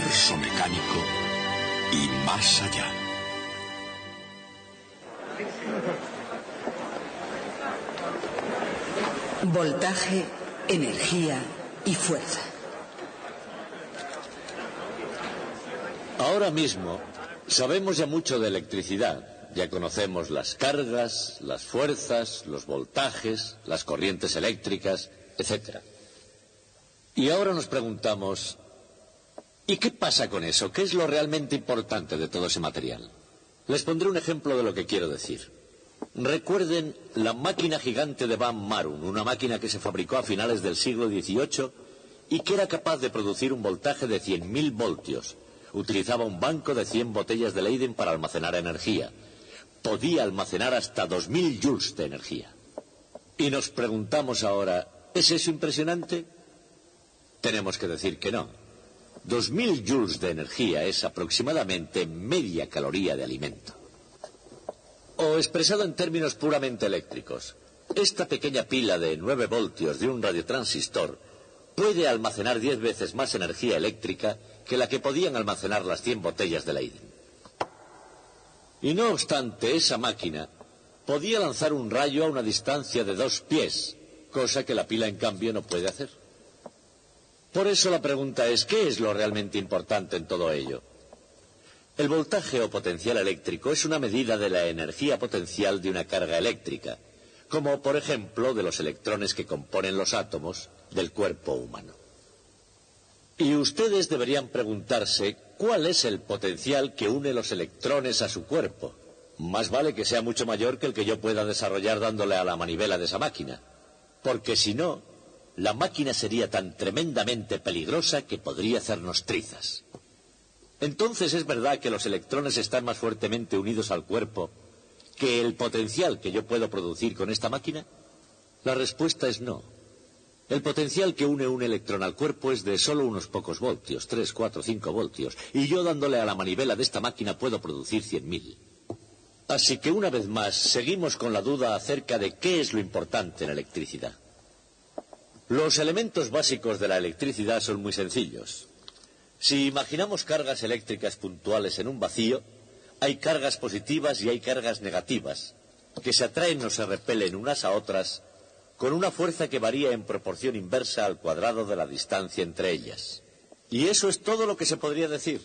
universo mecánico y más allá. Voltaje, energía y fuerza. Ahora mismo sabemos ya mucho de electricidad. Ya conocemos las cargas, las fuerzas, los voltajes, las corrientes eléctricas, etc. Y ahora nos preguntamos, ¿y qué pasa con eso? ¿Qué es lo realmente importante de todo ese material? Les pondré un ejemplo de lo que quiero decir. Recuerden la máquina gigante de Van Marum, una máquina que se fabricó a finales del siglo XVIII y que era capaz de producir un voltaje de 100.000 voltios. Utilizaba un banco de 100 botellas de Leyden para almacenar energía. Podía almacenar hasta 2.000 joules de energía. Y nos preguntamos ahora, ¿es eso impresionante? Tenemos que decir que no. 2.000 joules de energía es aproximadamente media caloría de alimento. O expresado en términos puramente eléctricos, esta pequeña pila de 9 voltios de un radiotransistor puede almacenar 10 veces más energía eléctrica que la que podían almacenar las 100 botellas de Leyden. Y no obstante, esa máquina podía lanzar un rayo a una distancia de 2 pies, cosa que la pila en cambio no puede hacer. Por eso la pregunta es, ¿qué es lo realmente importante en todo ello? El voltaje o potencial eléctrico es una medida de la energía potencial de una carga eléctrica, como por ejemplo de los electrones que componen los átomos del cuerpo humano. Y ustedes deberían preguntarse, ¿cuál es el potencial que une los electrones a su cuerpo? Más vale que sea mucho mayor que el que yo pueda desarrollar dándole a la manivela de esa máquina, porque si no, la máquina sería tan tremendamente peligrosa que podría hacernos trizas. Entonces, ¿es verdad que los electrones están más fuertemente unidos al cuerpo que el potencial que yo puedo producir con esta máquina? La respuesta es no. El potencial que une un electrón al cuerpo es de solo unos pocos voltios, 3, 4, 5 voltios, y yo dándole a la manivela de esta máquina puedo producir 100.000. Así que una vez más seguimos con la duda acerca de qué es lo importante en electricidad. Los elementos básicos de la electricidad son muy sencillos. Si imaginamos cargas eléctricas puntuales en un vacío, hay cargas positivas y hay cargas negativas, que se atraen o se repelen unas a otras con una fuerza que varía en proporción inversa al cuadrado de la distancia entre ellas. Y eso es todo lo que se podría decir.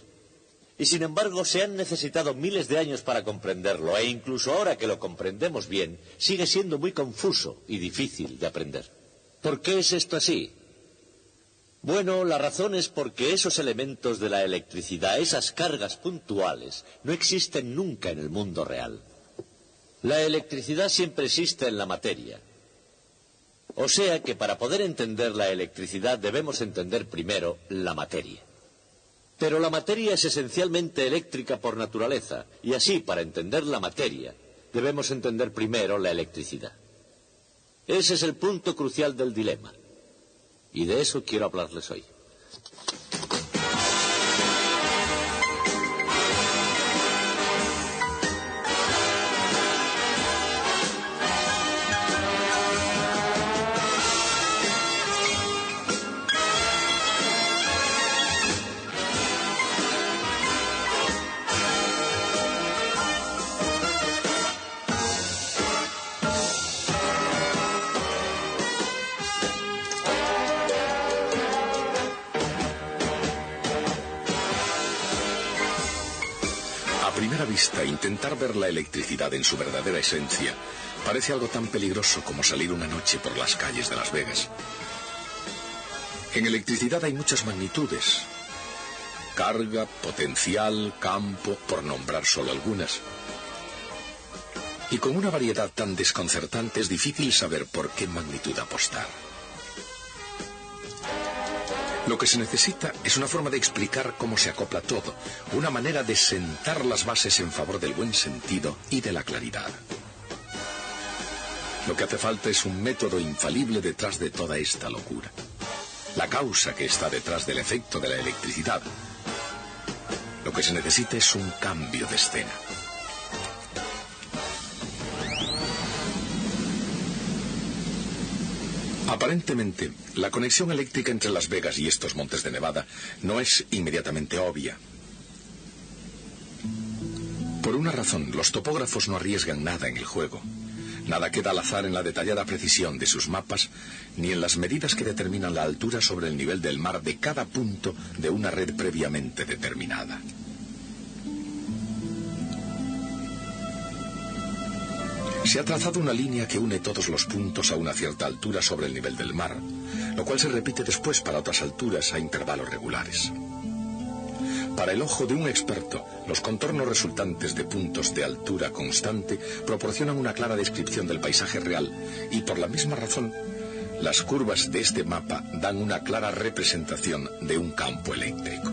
Y sin embargo se han necesitado miles de años para comprenderlo, e incluso ahora que lo comprendemos bien, sigue siendo muy confuso y difícil de aprender. ¿Por qué es esto así? Bueno, la razón es porque esos elementos de la electricidad, esas cargas puntuales, no existen nunca en el mundo real. La electricidad siempre existe en la materia. O sea que para poder entender la electricidad debemos entender primero la materia. Pero la materia es esencialmente eléctrica por naturaleza, y así, para entender la materia, debemos entender primero la electricidad. Ese es el punto crucial del dilema. Y de eso quiero hablarles hoy. Intentar ver la electricidad en su verdadera esencia parece algo tan peligroso como salir una noche por las calles de Las Vegas. En electricidad hay muchas magnitudes: carga, potencial, campo, por nombrar solo algunas. Y con una variedad tan desconcertante es difícil saber por qué magnitud apostar. Lo que se necesita es una forma de explicar cómo se acopla todo, una manera de sentar las bases en favor del buen sentido y de la claridad. Lo que hace falta es un método infalible detrás de toda esta locura. La causa que está detrás del efecto de la electricidad. Lo que se necesita es un cambio de escena. Aparentemente, la conexión eléctrica entre Las Vegas y estos montes de Nevada no es inmediatamente obvia. Por una razón, los topógrafos no arriesgan nada en el juego. Nada queda al azar en la detallada precisión de sus mapas, ni en las medidas que determinan la altura sobre el nivel del mar de cada punto de una red previamente determinada. Se ha trazado una línea que une todos los puntos a una cierta altura sobre el nivel del mar, lo cual se repite después para otras alturas a intervalos regulares. Para el ojo de un experto, los contornos resultantes de puntos de altura constante proporcionan una clara descripción del paisaje real y, por la misma razón, las curvas de este mapa dan una clara representación de un campo eléctrico.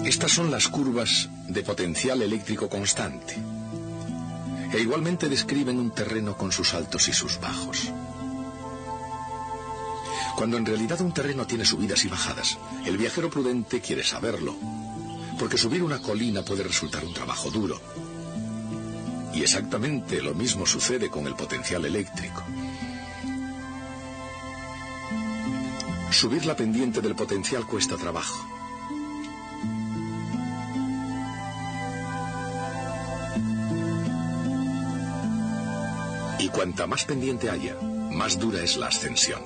Estas son las curvas de potencial eléctrico constante, e igualmente describen un terreno con sus altos y sus bajos. Cuando en realidad un terreno tiene subidas y bajadas, el viajero prudente quiere saberlo, porque subir una colina puede resultar un trabajo duro. Y exactamente lo mismo sucede con el potencial eléctrico. Subir la pendiente del potencial cuesta trabajo. Y cuanta más pendiente haya, más dura es la ascensión.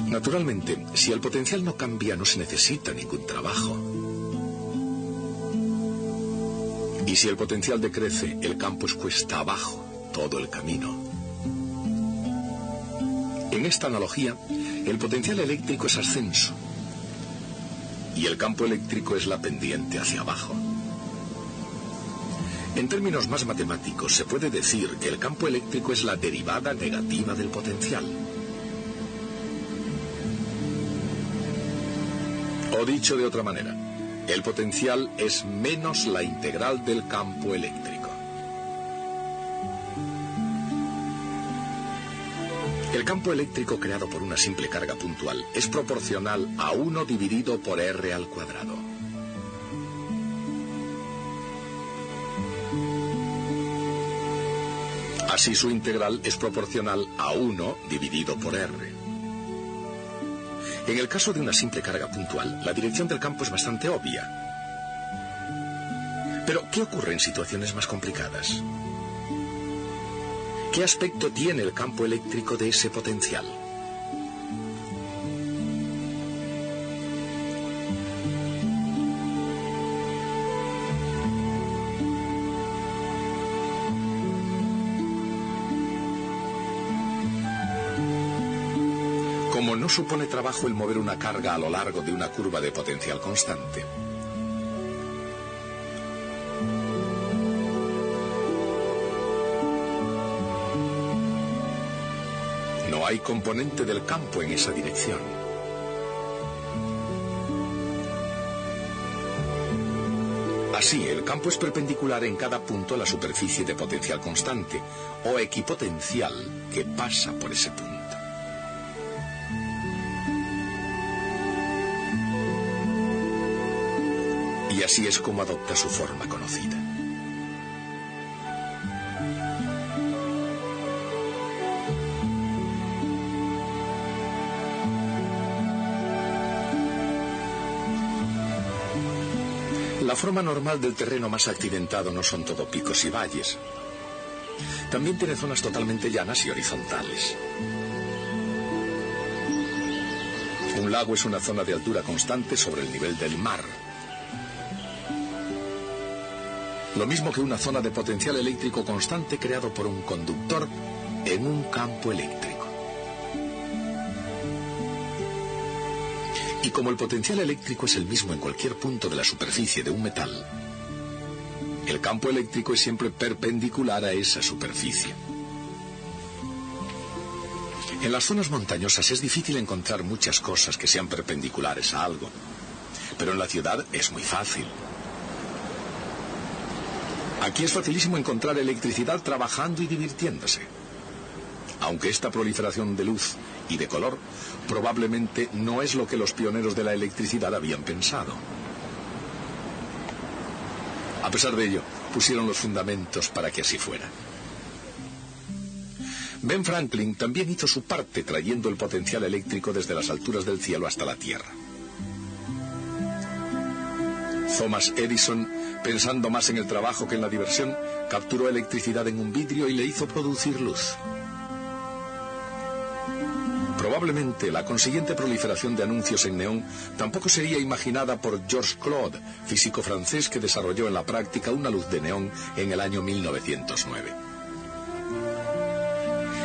Naturalmente, si el potencial no cambia, no se necesita ningún trabajo. Y si el potencial decrece, el campo es cuesta abajo todo el camino. En esta analogía, el potencial eléctrico es ascenso y el campo eléctrico es la pendiente hacia abajo. En términos más matemáticos, se puede decir que el campo eléctrico es la derivada negativa del potencial. O dicho de otra manera, el potencial es menos la integral del campo eléctrico. El campo eléctrico creado por una simple carga puntual es proporcional a 1 dividido por R al cuadrado. Así su integral es proporcional a 1 dividido por R. En el caso de una simple carga puntual, la dirección del campo es bastante obvia. Pero, ¿qué ocurre en situaciones más complicadas? ¿Qué aspecto tiene el campo eléctrico de ese potencial? Como no supone trabajo el mover una carga a lo largo de una curva de potencial constante, no hay componente del campo en esa dirección. Así, el campo es perpendicular en cada punto a la superficie de potencial constante o equipotencial que pasa por ese punto. Y así es como adopta su forma conocida. La forma normal del terreno más accidentado no son todo picos y valles. También tiene zonas totalmente llanas y horizontales. Un lago es una zona de altura constante sobre el nivel del mar. Lo mismo que una zona de potencial eléctrico constante creado por un conductor en un campo eléctrico. Y como el potencial eléctrico es el mismo en cualquier punto de la superficie de un metal, el campo eléctrico es siempre perpendicular a esa superficie. En las zonas montañosas es difícil encontrar muchas cosas que sean perpendiculares a algo, pero en la ciudad es muy fácil. Aquí es facilísimo encontrar electricidad trabajando y divirtiéndose. Aunque esta proliferación de luz y de color probablemente no es lo que los pioneros de la electricidad habían pensado. A pesar de ello, pusieron los fundamentos para que así fuera. Ben Franklin también hizo su parte trayendo el potencial eléctrico desde las alturas del cielo hasta la Tierra. Thomas Edison, pensando más en el trabajo que en la diversión, capturó electricidad en un vidrio y le hizo producir luz. Probablemente la consiguiente proliferación de anuncios en neón tampoco sería imaginada por Georges Claude, físico francés que desarrolló en la práctica una luz de neón en el año 1909.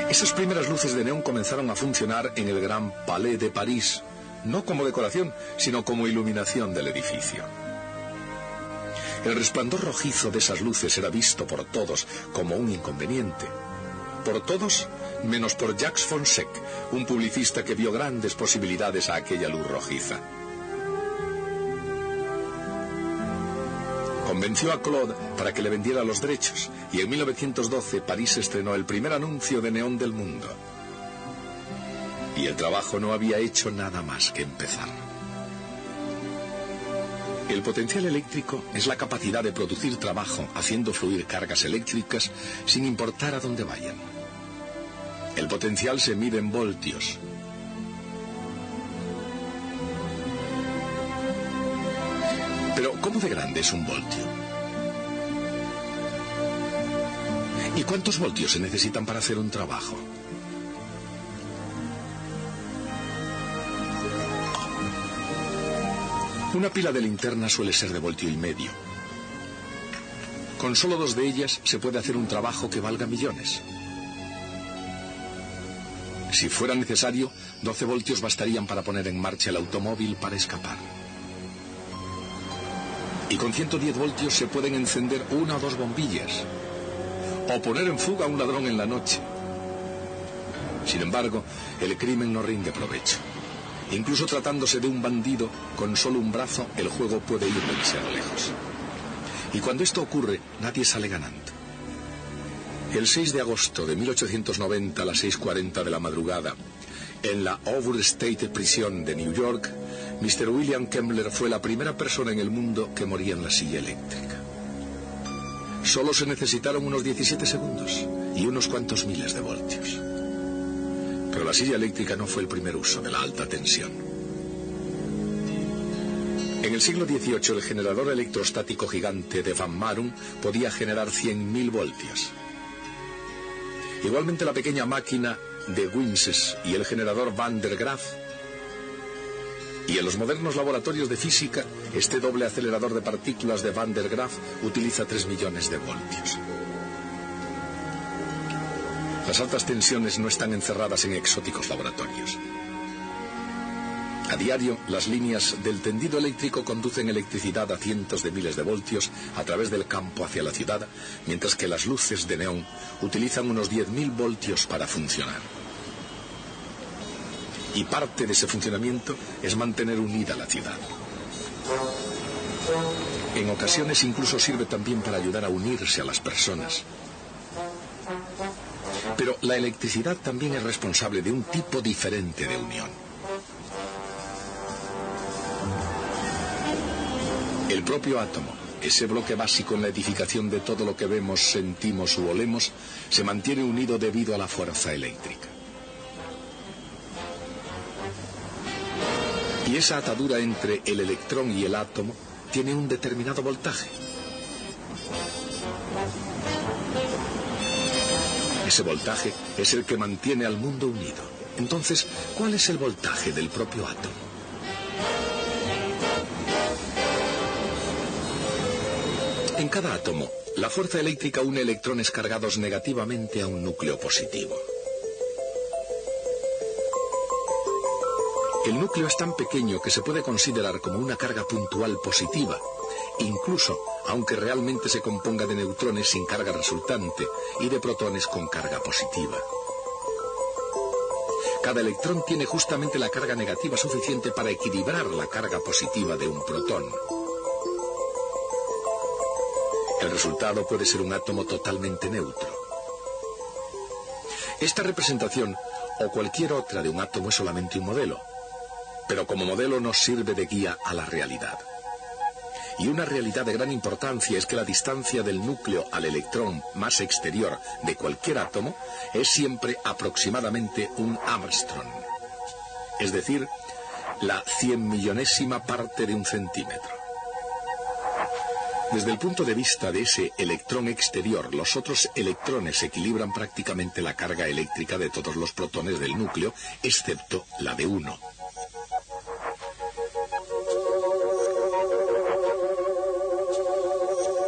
Esas primeras luces de neón comenzaron a funcionar en el Gran Palais de París, no como decoración, sino como iluminación del edificio. El resplandor rojizo de esas luces era visto por todos como un inconveniente. Por todos, menos por Jacques Fonseca, un publicista que vio grandes posibilidades a aquella luz rojiza. Convenció a Claude para que le vendiera los derechos, y en 1912 París estrenó el primer anuncio de neón del mundo. Y el trabajo no había hecho nada más que empezar. El potencial eléctrico es la capacidad de producir trabajo haciendo fluir cargas eléctricas sin importar a dónde vayan. El potencial se mide en voltios. Pero, ¿cómo de grande es un voltio? ¿Y cuántos voltios se necesitan para hacer un trabajo? Una pila de linterna suele ser de voltio y medio. Con solo 2 de ellas se puede hacer un trabajo que valga millones. Si fuera necesario, 12 voltios bastarían para poner en marcha el automóvil para escapar. Y con 110 voltios se pueden encender 1 o 2 bombillas, o poner en fuga a un ladrón en la noche. Sin embargo, el crimen no rinde provecho. Incluso tratándose de un bandido, con solo un brazo, el juego puede ir demasiado lejos. Y cuando esto ocurre, nadie sale ganando. El 6 de agosto de 1890 a las 6:40 de la madrugada, en la Overstate Prison de New York, Mr. William Kemmler fue la primera persona en el mundo que moría en la silla eléctrica. Solo se necesitaron unos 17 segundos y unos cuantos miles de voltios. Pero la silla eléctrica no fue el primer uso de la alta tensión. En el siglo XVIII, el generador electrostático gigante de Van Marum podía generar 100.000 voltios. Igualmente la pequeña máquina de Winses y el generador Van der Graaf. Y en los modernos laboratorios de física, este doble acelerador de partículas de Van der Graaf utiliza 3 millones de voltios. Las altas tensiones no están encerradas en exóticos laboratorios. A diario, las líneas del tendido eléctrico conducen electricidad a cientos de miles de voltios a través del campo hacia la ciudad, mientras que las luces de neón utilizan unos 10.000 voltios para funcionar. Y parte de ese funcionamiento es mantener unida la ciudad. En ocasiones incluso sirve también para ayudar a unirse a las personas. Pero la electricidad también es responsable de un tipo diferente de unión. El propio átomo, ese bloque básico en la edificación de todo lo que vemos, sentimos u olemos, se mantiene unido debido a la fuerza eléctrica. Y esa atadura entre el electrón y el átomo tiene un determinado voltaje. Ese voltaje es el que mantiene al mundo unido. Entonces, ¿cuál es el voltaje del propio átomo? En cada átomo, la fuerza eléctrica une electrones cargados negativamente a un núcleo positivo. El núcleo es tan pequeño que se puede considerar como una carga puntual positiva, incluso aunque realmente se componga de neutrones sin carga resultante y de protones con carga positiva. Cada electrón tiene justamente la carga negativa suficiente para equilibrar la carga positiva de un protón. El resultado puede ser un átomo totalmente neutro. Esta representación, o cualquier otra de un átomo, es solamente un modelo, pero como modelo nos sirve de guía a la realidad. Y una realidad de gran importancia es que la distancia del núcleo al electrón más exterior de cualquier átomo es siempre aproximadamente un Armstrong, es decir, la 100.000.000ª parte de un centímetro. Desde el punto de vista de ese electrón exterior, los otros electrones equilibran prácticamente la carga eléctrica de todos los protones del núcleo, excepto la de uno.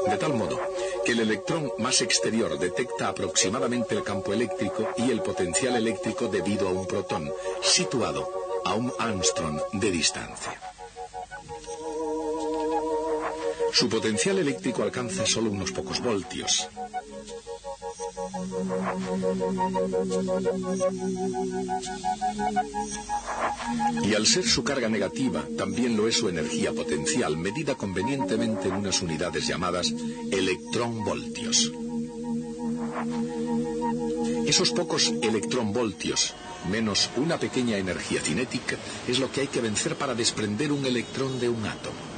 De tal modo que el electrón más exterior detecta aproximadamente el campo eléctrico y el potencial eléctrico debido a un protón, situado a un Armstrong de distancia. Su potencial eléctrico alcanza solo unos pocos voltios. Y al ser su carga negativa, también lo es su energía potencial, medida convenientemente en unas unidades llamadas electronvoltios. Esos pocos electronvoltios, menos una pequeña energía cinética, es lo que hay que vencer para desprender un electrón de un átomo.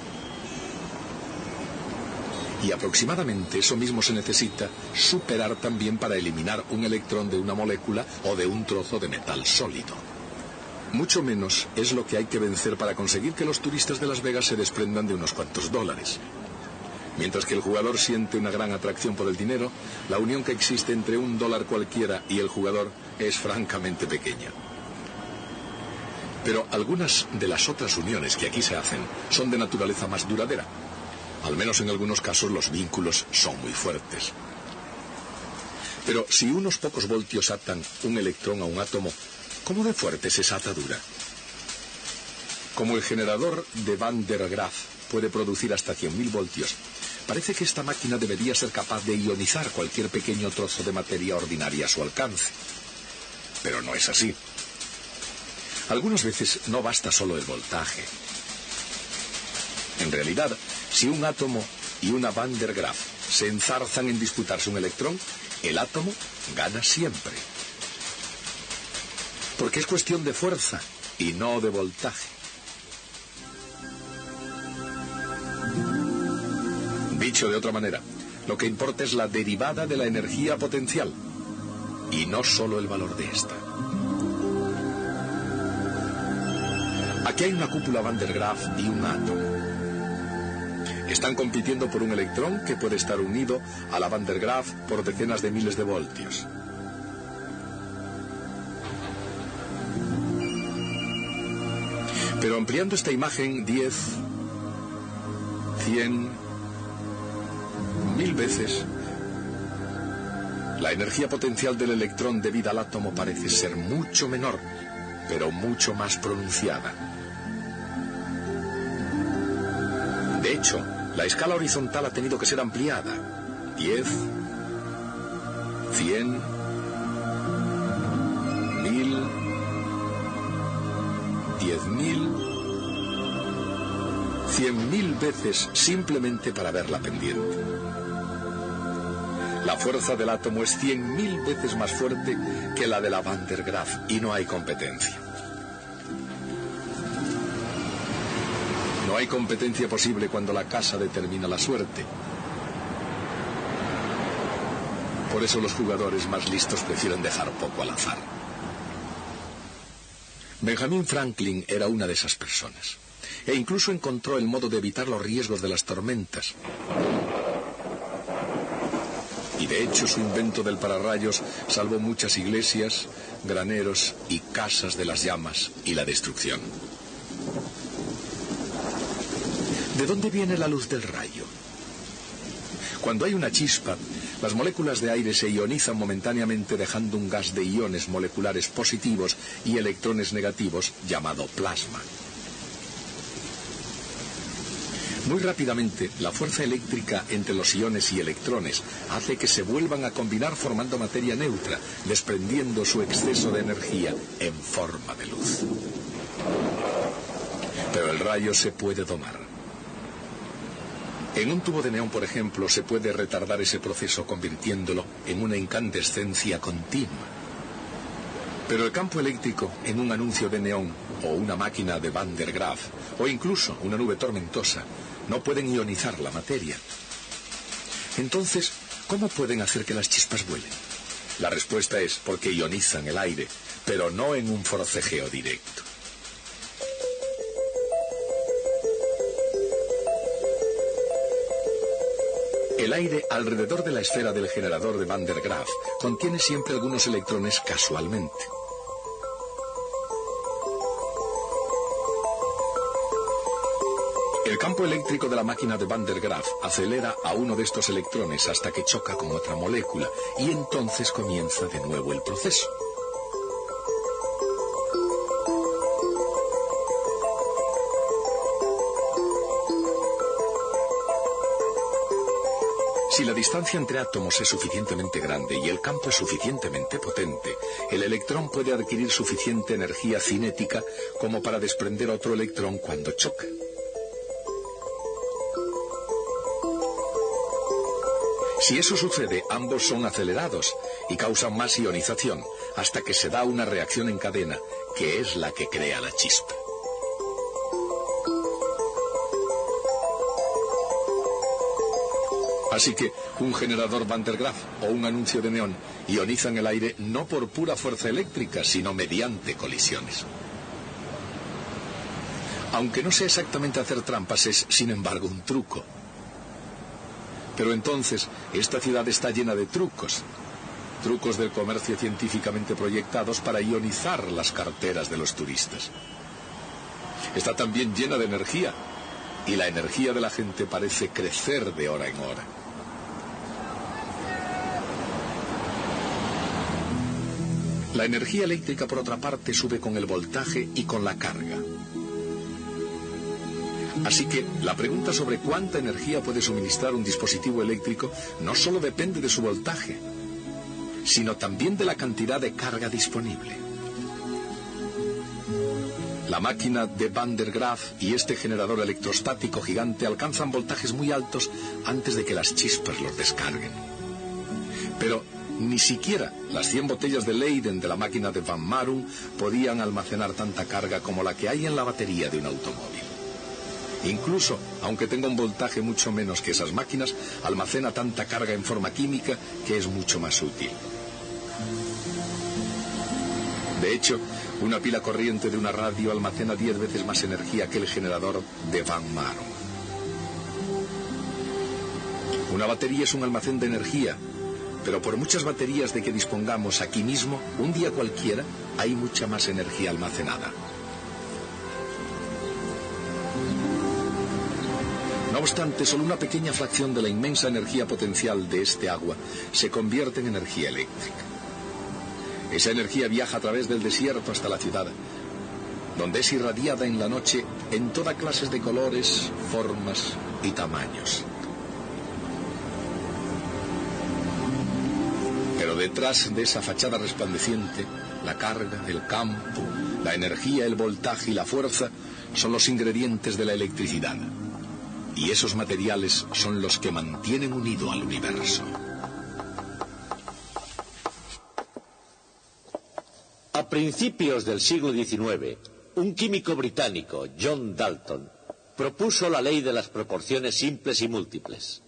Y aproximadamente eso mismo se necesita superar también para eliminar un electrón de una molécula o de un trozo de metal sólido. Mucho menos es lo que hay que vencer para conseguir que los turistas de Las Vegas se desprendan de unos cuantos dólares. Mientras que el jugador siente una gran atracción por el dinero, la unión que existe entre un dólar cualquiera y el jugador es francamente pequeña. Pero algunas de las otras uniones que aquí se hacen son de naturaleza más duradera. Al menos en algunos casos los vínculos son muy fuertes. Pero si unos pocos voltios atan un electrón a un átomo, ¿cómo de fuerte es esa atadura? Como el generador de Van der Graaf puede producir hasta 100.000 voltios, parece que esta máquina debería ser capaz de ionizar cualquier pequeño trozo de materia ordinaria a su alcance. Pero no es así. Algunas veces no basta solo el voltaje. En realidad, si un átomo y una Van der Graaf se enzarzan en disputarse un electrón, el átomo gana siempre. Porque es cuestión de fuerza y no de voltaje. Dicho de otra manera, lo que importa es la derivada de la energía potencial y no solo el valor de esta. Aquí hay una cúpula Van der Graaf y un átomo. Están compitiendo por un electrón que puede estar unido a la Van der Graaf por decenas de miles de voltios. Pero ampliando esta imagen 10, 100, 1000 veces, la energía potencial del electrón debida al átomo parece ser mucho menor, pero mucho más pronunciada. De hecho, la escala horizontal ha tenido que ser ampliada. 10, 100, 1000, 10.000, 100.000 veces simplemente para ver la pendiente. La fuerza del átomo es 100.000 veces más fuerte que la de la Van der Graaf y no hay competencia. No hay competencia posible cuando la casa determina la suerte. Por eso los jugadores más listos prefieren dejar poco al azar. Benjamin Franklin era una de esas personas. E incluso encontró el modo de evitar los riesgos de las tormentas. Y de hecho su invento del pararrayos salvó muchas iglesias, graneros y casas de las llamas y la destrucción. ¿De dónde viene la luz del rayo? Cuando hay una chispa, las moléculas de aire se ionizan momentáneamente dejando un gas de iones moleculares positivos y electrones negativos llamado plasma. Muy rápidamente, la fuerza eléctrica entre los iones y electrones hace que se vuelvan a combinar formando materia neutra, desprendiendo su exceso de energía en forma de luz. Pero el rayo se puede domar. En un tubo de neón, por ejemplo, se puede retardar ese proceso convirtiéndolo en una incandescencia continua. Pero el campo eléctrico en un anuncio de neón o una máquina de Van der Graaf o incluso una nube tormentosa no pueden ionizar la materia. Entonces, ¿cómo pueden hacer que las chispas vuelen? La respuesta es porque ionizan el aire, pero no en un forcejeo directo. El aire alrededor de la esfera del generador de Van der Graaf contiene siempre algunos electrones casualmente. El campo eléctrico de la máquina de Van der Graaf acelera a uno de estos electrones hasta que choca con otra molécula y entonces comienza de nuevo el proceso. Si la distancia entre átomos es suficientemente grande y el campo es suficientemente potente, el electrón puede adquirir suficiente energía cinética como para desprender otro electrón cuando choca. Si eso sucede, ambos son acelerados y causan más ionización, hasta que se da una reacción en cadena, que es la que crea la chispa. Así que un generador Van der Graaf o un anuncio de neón ionizan el aire no por pura fuerza eléctrica, sino mediante colisiones. Aunque no sea exactamente hacer trampas, es, sin embargo, un truco. Pero entonces, esta ciudad está llena de trucos. Trucos del comercio científicamente proyectados para ionizar las carteras de los turistas. Está también llena de energía, y la energía de la gente parece crecer de hora en hora. La energía eléctrica, por otra parte, sube con el voltaje y con la carga. Así que la pregunta sobre cuánta energía puede suministrar un dispositivo eléctrico no solo depende de su voltaje, sino también de la cantidad de carga disponible. La máquina de Van der Graaf y este generador electrostático gigante alcanzan voltajes muy altos antes de que las chispas los descarguen. Pero ni siquiera las 100 botellas de Leyden de la máquina de Van Marum podían almacenar tanta carga como la que hay en la batería de un automóvil. Incluso, aunque tenga un voltaje mucho menos que esas máquinas, almacena tanta carga en forma química que es mucho más útil. De hecho, una pila corriente de una radio almacena 10 veces más energía que el generador de Van Marum. Una batería es un almacén de energía, pero por muchas baterías de que dispongamos aquí mismo, un día cualquiera, hay mucha más energía almacenada. No obstante, solo una pequeña fracción de la inmensa energía potencial de este agua se convierte en energía eléctrica. Esa energía viaja a través del desierto hasta la ciudad, donde es irradiada en la noche en toda clase de colores, formas y tamaños. Pero detrás de esa fachada resplandeciente, la carga, el campo, la energía, el voltaje y la fuerza son los ingredientes de la electricidad. Y esos materiales son los que mantienen unido al universo. A principios del siglo XIX, un químico británico, John Dalton, propuso la ley de las proporciones simples y múltiples.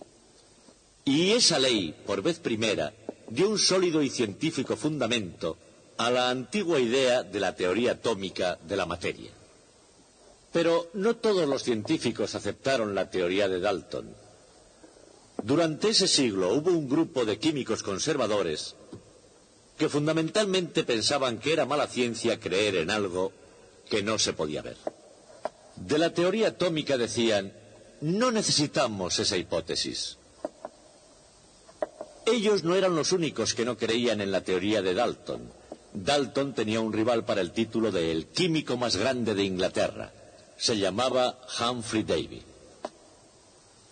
Y esa ley, por vez primera, dio un sólido y científico fundamento a la antigua idea de la teoría atómica de la materia. Pero no todos los científicos aceptaron la teoría de Dalton. Durante ese siglo hubo un grupo de químicos conservadores que fundamentalmente pensaban que era mala ciencia creer en algo que no se podía ver. De la teoría atómica decían, no necesitamos esa hipótesis. Ellos no eran los únicos que no creían en la teoría de Dalton. Dalton tenía un rival para el título de el químico más grande de Inglaterra. Se llamaba Humphrey Davy.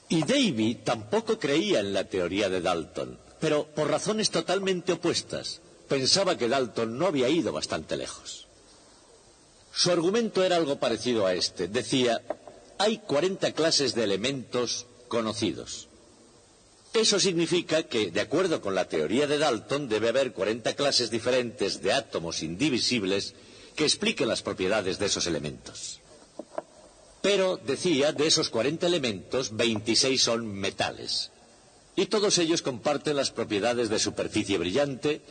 Y Davy tampoco creía en la teoría de Dalton, pero por razones totalmente opuestas. Pensaba que Dalton no había ido bastante lejos. Su argumento era algo parecido a este. Decía, hay 40 clases de elementos conocidos. Eso significa que, de acuerdo con la teoría de Dalton, debe haber 40 clases diferentes de átomos indivisibles que expliquen las propiedades de esos elementos. Pero, decía, de esos 40 elementos, 26 son metales. Y todos ellos comparten las propiedades de superficie brillante,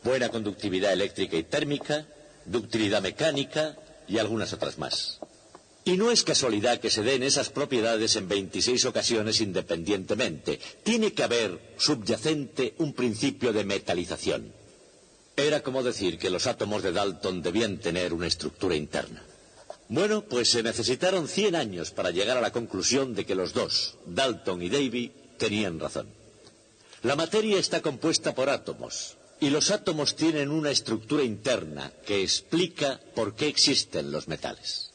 buena conductividad eléctrica y térmica, ductilidad mecánica y algunas otras más. Y no es casualidad que se den esas propiedades en 26 ocasiones independientemente. Tiene que haber subyacente un principio de metalización. Era como decir que los átomos de Dalton debían tener una estructura interna. Bueno, pues se necesitaron 100 años para llegar a la conclusión de que los dos, Dalton y Davy, tenían razón. La materia está compuesta por átomos, y los átomos tienen una estructura interna que explica por qué existen los metales.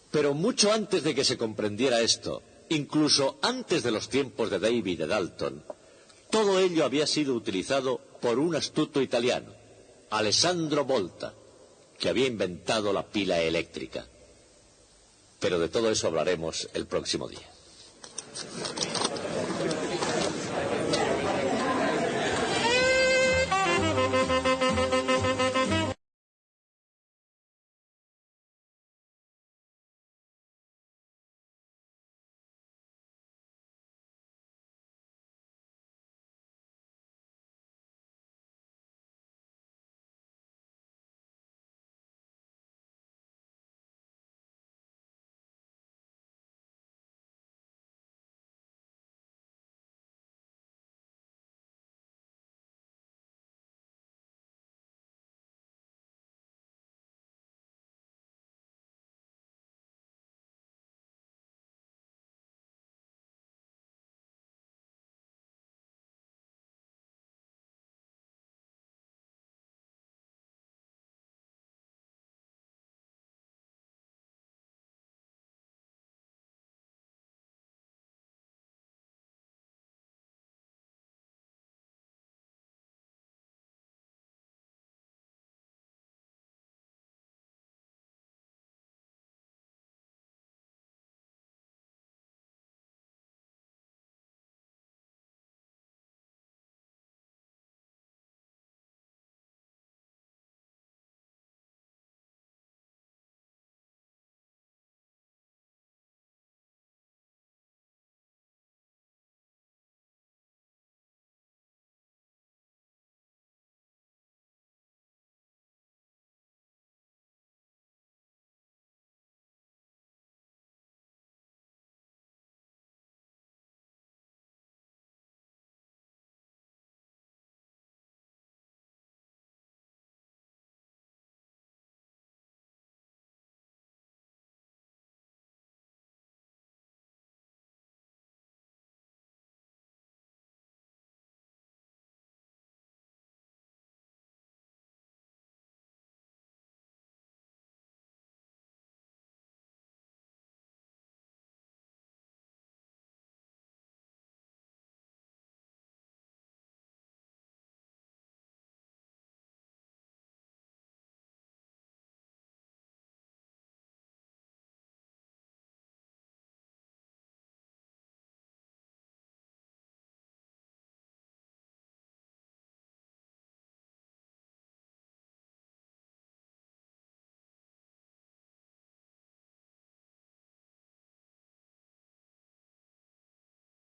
Pero mucho antes de que se comprendiera esto, incluso antes de los tiempos de Davy y de Dalton, todo ello había sido utilizado por un astuto italiano, Alessandro Volta, que había inventado la pila eléctrica. Pero de todo eso hablaremos el próximo día.